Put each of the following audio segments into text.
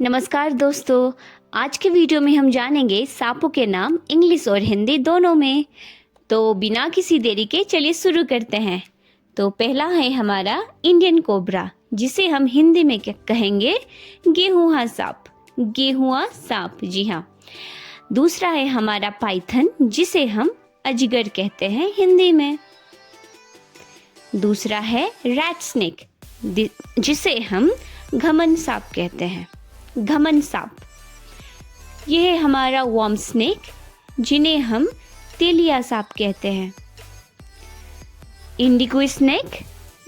नमस्कार दोस्तों, आज के वीडियो में हम जानेंगे सांपों के नाम इंग्लिश और हिंदी दोनों में। तो बिना किसी देरी के चलिए शुरू करते हैं। तो पहला है हमारा इंडियन कोबरा, जिसे हम हिंदी में क्या कहेंगे, गेहुआ सांप। गेहुआ सांप, जी हाँ। दूसरा है हमारा पाइथन, जिसे हम अजगर कहते हैं हिंदी में। दूसरा है रैट स्नेक, जिसे हम घमन सांप कहते हैं। घमन सांप। यह है हमारा वर्म स्नेक, जिन्हें हम तेलिया सांप कहते हैं। इंडिगो स्नेक,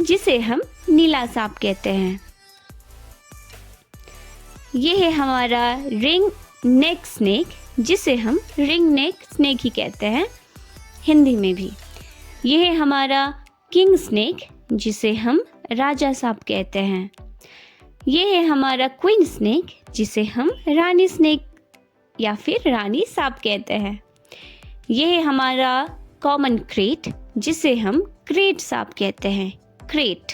जिसे हम नीला सांप कहते हैं। यह है हमारा रिंग नेक स्नेक, जिसे हम रिंग नेक स्नेक ही कहते हैं हिंदी में भी। यह है हमारा किंग स्नेक, जिसे हम राजा सांप कहते हैं। यह है हमारा क्वीन स्नेक, जिसे हम रानी स्नेक या फिर रानी सांप कहते हैं। यह है हमारा कॉमन क्रेट, जिसे हम क्रेट सांप कहते हैं। क्रेट।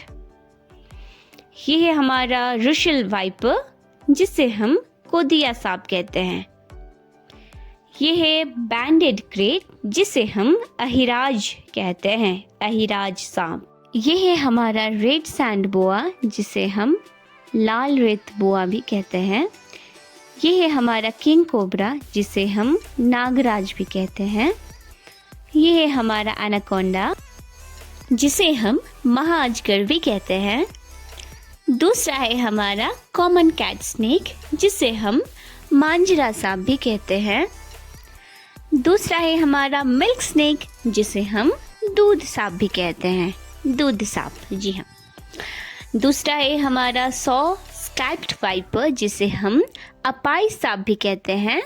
यह है हमारा रुशल वाइपर, जिसे हम कोदिया सांप कहते हैं। यह है बैंडेड क्रेट, जिसे हम अहिराज कहते हैं। अहिराज सांप। यह है हमारा रेड सैंड बोआ, जिसे हम लाल रेत बोआ भी कहते हैं। यह है हमारा किंग कोबरा, जिसे हम नागराज भी कहते हैं। यह है हमारा एनाकोंडा, जिसे हम महाअजगर भी कहते हैं। दूसरा है हमारा कॉमन कैट स्नेक, जिसे हम मांजरा सांप भी कहते हैं। दूसरा है हमारा मिल्क स्नेक, जिसे हम दूध सांप भी कहते हैं। दूध सांप, जी हाँ। दूसरा है हमारा सॉ स्कैल्प्ड वाइपर, जिसे हम अपाई सांप भी कहते हैं।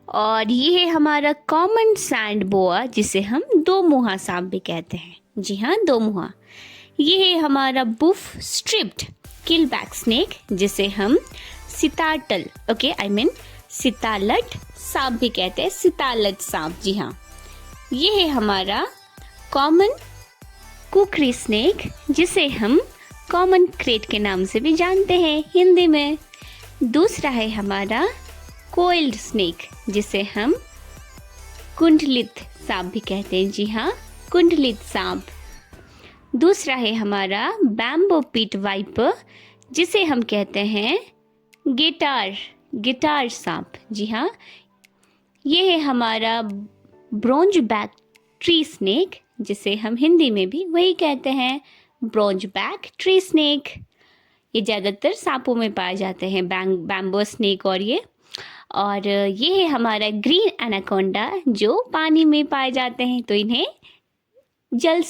और ये है हमारा कॉमन सैंड बोआ, जिसे हम दो मुहा सांप भी कहते हैं। जी हाँ, दो मुहा। ये है हमारा बुफ स्ट्रिप्ड किलबैक स्नेक, जिसे हम सिताटल सितालट सांप भी कहते हैं। सितालट सांप, जी हाँ। ये है हमारा कॉमन कुकरी स्नेक, जिसे हम कॉमन क्रेट के नाम से भी जानते हैं हिंदी में। दूसरा है हमारा कोइल्ड स्नेक, जिसे हम कुंडलित सांप भी कहते हैं। जी हाँ, कुंडलित सांप। दूसरा है हमारा बैम्बो पिट वाइपर, जिसे हम कहते हैं गिटार सांप। जी हाँ। ये है हमारा ब्रोंज बैक ट्री स्नेक, जिसे हम हिंदी में भी वही कहते हैं, ब्रोंज बैक ट्री स्नेक। ये ज़्यादातर सांपों में पाए जाते हैं, बैम्बो स्नेक और ये है हमारा ग्रीन एनाकोंडा, जो पानी में पाए जाते हैं, तो इन्हें जल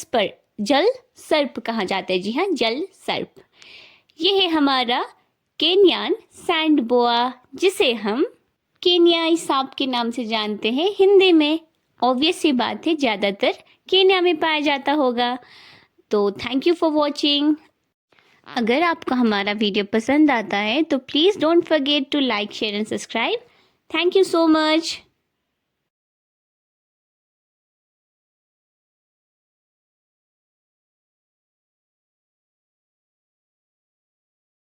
सर्प कहा जाता है। जी हाँ, जल सर्प। ये है हमारा केन्यान सैंड बोआ, जिसे हम केन्याई सांप के नाम से जानते हैं हिंदी में। ऑब्वियस सी बात है, ज़्यादातर केन्या में पाया जाता होगा। तो थैंक यू फॉर वॉचिंग। अगर आपको हमारा वीडियो पसंद आता है तो please don't forget to like, share and subscribe. Thank you so much.